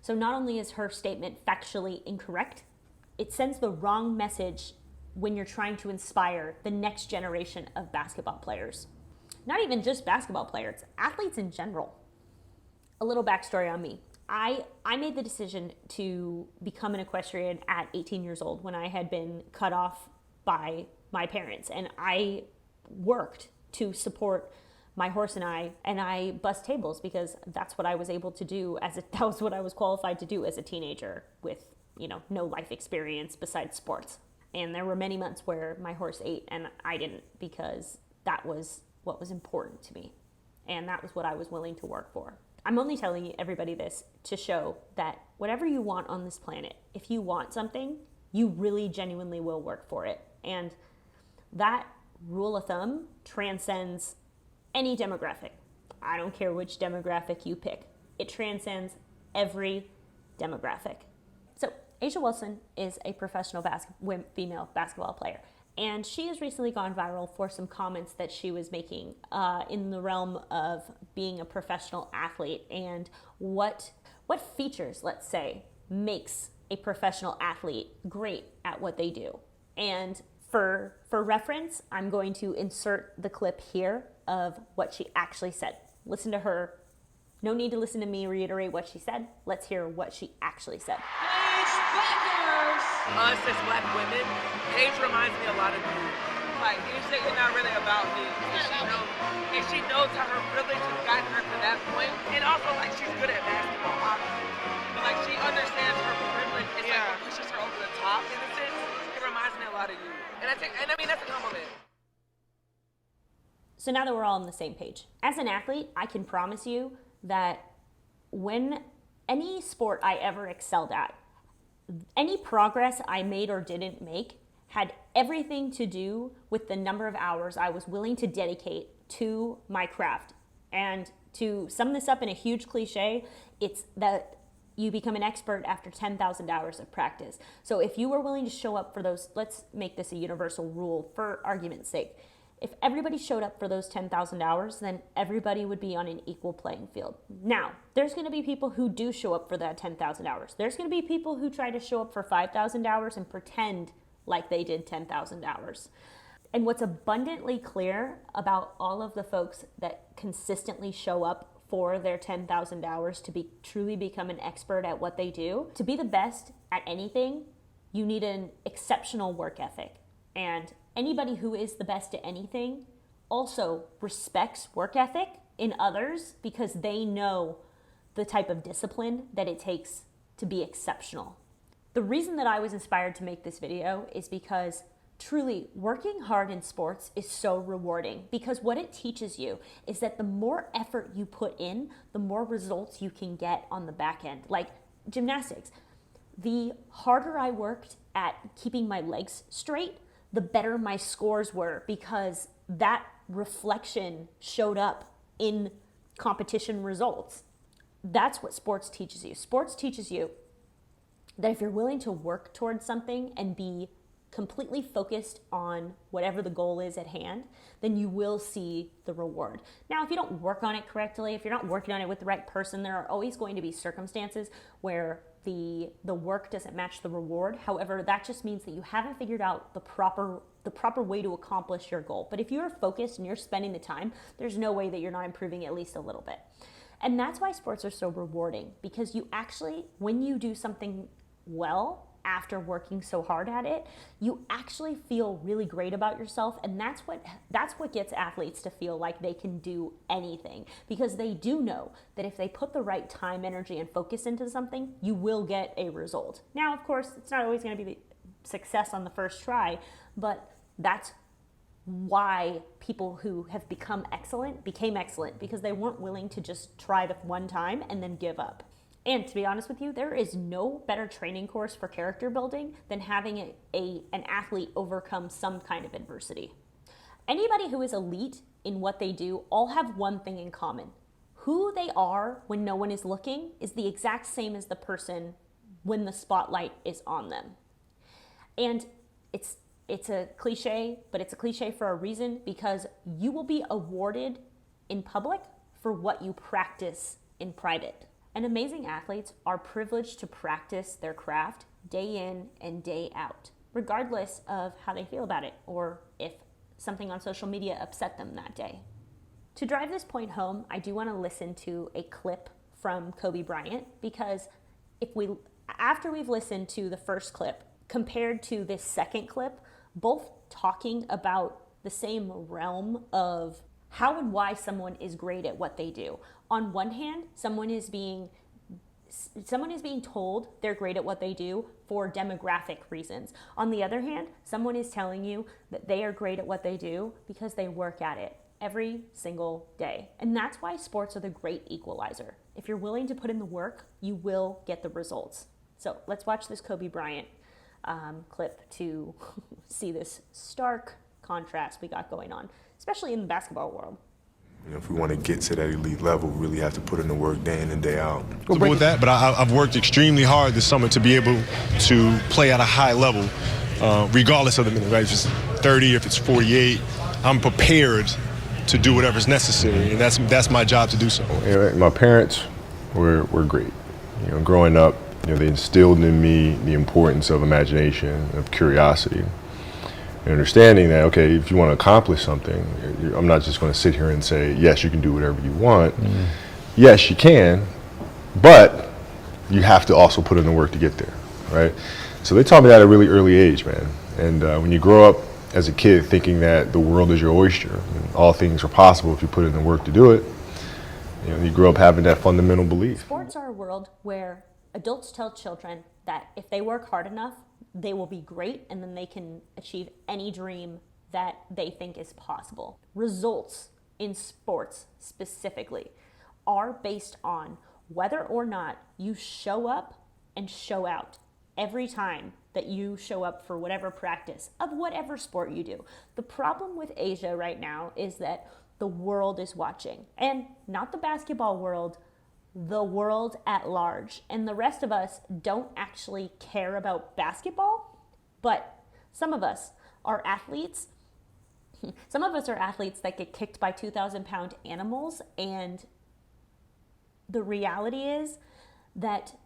So not only is her statement factually incorrect, it sends the wrong message when you're trying to inspire the next generation of basketball players. Not even just basketball players, athletes in general. A little backstory on me. I made the decision to become an equestrian at 18 years old when I had been cut off by my parents, and I worked to support my horse and I bust tables because that's what I was able to do that was what I was qualified to do as a teenager with, no life experience besides sports. And there were many months where my horse ate and I didn't, because that was what was important to me. And that was what I was willing to work for. I'm only telling everybody this to show that whatever you want on this planet, if you want something, you really genuinely will work for it. And that rule of thumb transcends any demographic. I don't care which demographic you pick. It transcends every demographic. So A'ja Wilson is a professional female basketball player. And she has recently gone viral for some comments that she was making in the realm of being a professional athlete and what features, let's say, makes a professional athlete great at what they do. And for reference, I'm going to insert the clip here of what she actually said. Listen to her. No need to listen to me reiterate what she said. Let's hear what she actually said. Us as black women, Paige reminds me a lot of you. Like, you say you're not really about me. And she knows how her privilege has gotten her to that point. And also, like, she's good at basketball, obviously. But, like, she understands her privilege. It's like what pushes her over the top, in a sense. It reminds me a lot of you. And I mean, that's a compliment. So now that we're all on the same page, as an athlete, I can promise you that when any sport I ever excelled at, any progress I made or didn't make had everything to do with the number of hours I was willing to dedicate to my craft. And to sum this up in a huge cliche, it's that you become an expert after 10,000 hours of practice. So if you were willing to show up for those, let's make this a universal rule for argument's sake. If everybody showed up for those 10,000 hours, then everybody would be on an equal playing field. Now, there's going to be people who do show up for that 10,000 hours. There's going to be people who try to show up for 5,000 hours and pretend like they did 10,000 hours. And what's abundantly clear about all of the folks that consistently show up for their 10,000 hours to truly become an expert at what they do, to be the best at anything, you need an exceptional work ethic. And anybody who is the best at anything also respects work ethic in others because they know the type of discipline that it takes to be exceptional. The reason that I was inspired to make this video is because truly working hard in sports is so rewarding, because what it teaches you is that the more effort you put in, the more results you can get on the back end. Like gymnastics, the harder I worked at keeping my legs straight, the better my scores were, because that reflection showed up in competition results. That's what sports teaches you. Sports teaches you that if you're willing to work towards something and be completely focused on whatever the goal is at hand, then you will see the reward. Now, if you don't work on it correctly, if you're not working on it with the right person, there are always going to be circumstances where the work doesn't match the reward. However, that just means that you haven't figured out the proper way to accomplish your goal. But if you're focused and you're spending the time, there's no way that you're not improving at least a little bit. And that's why sports are so rewarding, because you actually, when you do something well after working so hard at it, you actually feel really great about yourself. And that's what gets athletes to feel like they can do anything, because they do know that if they put the right time, energy, and focus into something, you will get a result. Now, of course, it's not always going to be success on the first try, but that's why people who have became excellent, because they weren't willing to just try the one time and then give up. And to be honest with you, there is no better training course for character building than having an athlete overcome some kind of adversity. Anybody who is elite in what they do all have one thing in common. Who they are when no one is looking is the exact same as the person when the spotlight is on them. And it's a cliche, but it's a cliche for a reason, because you will be awarded in public for what you practice in private. And amazing athletes are privileged to practice their craft day in and day out, regardless of how they feel about it or if something on social media upset them that day. To drive this point home, I do want to listen to a clip from Kobe Bryant, because after we've listened to the first clip compared to this second clip, both talking about the same realm of how and why someone is great at what they do. On one hand, someone is being told they're great at what they do for demographic reasons. On the other hand, someone is telling you that they are great at what they do because they work at it every single day. And that's why sports are the great equalizer. If you're willing to put in the work, you will get the results. So let's watch this Kobe Bryant clip to see this stark contrast we got going on, especially in the basketball world. You know, if we want to get to that elite level, we really have to put in the work day in and day out. With that, but I've worked extremely hard this summer to be able to play at a high level, regardless of the minute, right? If it's 30, if it's 48, I'm prepared to do whatever's necessary, and that's my job to do so. My parents were great. You know, growing up, you know, they instilled in me the importance of imagination, of curiosity, and understanding that, okay, if you want to accomplish something, I'm not just going to sit here and say, yes, you can do whatever you want. Yes, you can, but you have to also put in the work to get there, right? So they taught me that at a really early age, man. And when you grow up as a kid thinking that the world is your oyster and all things are possible if you put in the work to do it, you know, you grow up having that fundamental belief. Sports are a world where adults tell children that if they work hard enough, they will be great, and then they can achieve any dream that they think is possible. Results in sports specifically are based on whether or not you show up and show out every time that you show up for whatever practice of whatever sport you do. The problem with Asia right now is that the world is watching, and not the basketball world, the world at large. And the rest of us don't actually care about basketball, but some of us are athletes. Some of us are athletes that get kicked by 2,000-pound animals, and the reality is that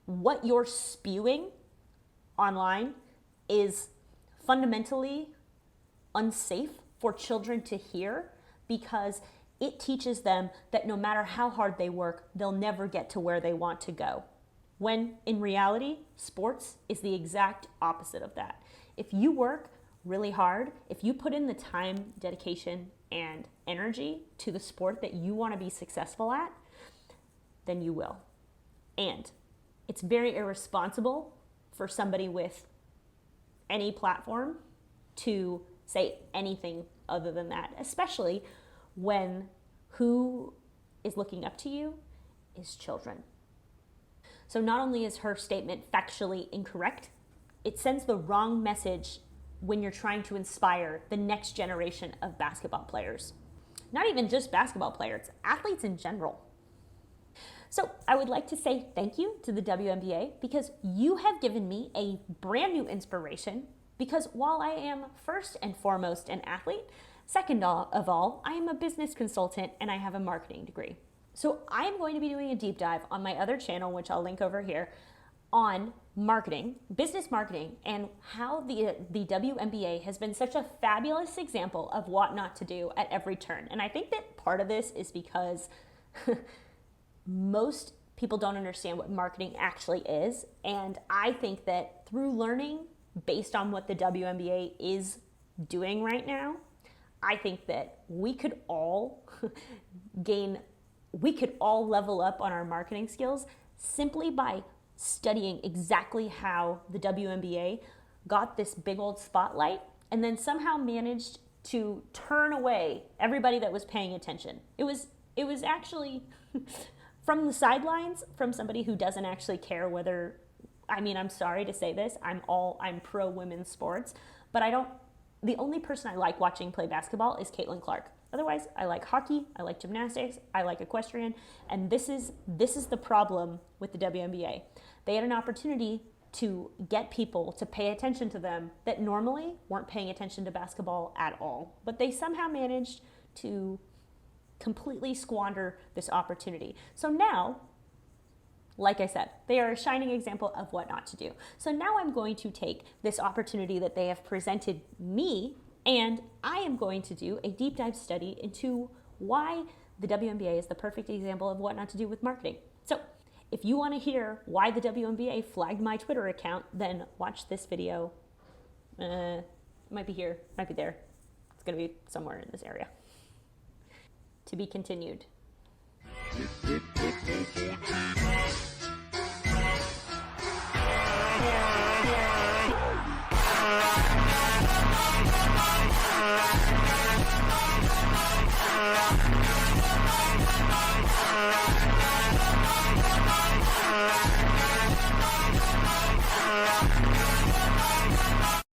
what you're spewing online is fundamentally unsafe for children to hear, because it teaches them that no matter how hard they work, they'll never get to where they want to go. When in reality, sports is the exact opposite of that. If you work really hard, if you put in the time, dedication, and energy to the sport that you want to be successful at, then you will. And it's very irresponsible for somebody with any platform to say anything other than that, especially when who is looking up to you is children. So not only is her statement factually incorrect, it sends the wrong message when you're trying to inspire the next generation of basketball players. Not even just basketball players, athletes in general. So I would like to say thank you to the WNBA, because you have given me a brand new inspiration, because while I am first and foremost an athlete, second of all, I am a business consultant and I have a marketing degree. So I am going to be doing a deep dive on my other channel, which I'll link over here, on marketing, business marketing, and how the WNBA has been such a fabulous example of what not to do at every turn. And I think that part of this is because most people don't understand what marketing actually is. And I think that through learning based on what the WNBA is doing right now, I think that we could all level up on our marketing skills simply by studying exactly how the WNBA got this big old spotlight and then somehow managed to turn away everybody that was paying attention. It was actually from the sidelines, from somebody who doesn't actually care whether, I mean, I'm sorry to say this, I'm pro women's sports, but the only person I like watching play basketball is Caitlin Clark. Otherwise, I like hockey, I like gymnastics, I like equestrian, and this is the problem with the WNBA. They had an opportunity to get people to pay attention to them that normally weren't paying attention to basketball at all, but they somehow managed to completely squander this opportunity. So now, like I said, they are a shining example of what not to do. So now I'm going to take this opportunity that they have presented me, and I am going to do a deep dive study into why the WNBA is the perfect example of what not to do with marketing. So if you want to hear why the WNBA flagged my Twitter account, then watch this video. Might be here, might be there. It's going to be somewhere in this area. To be continued.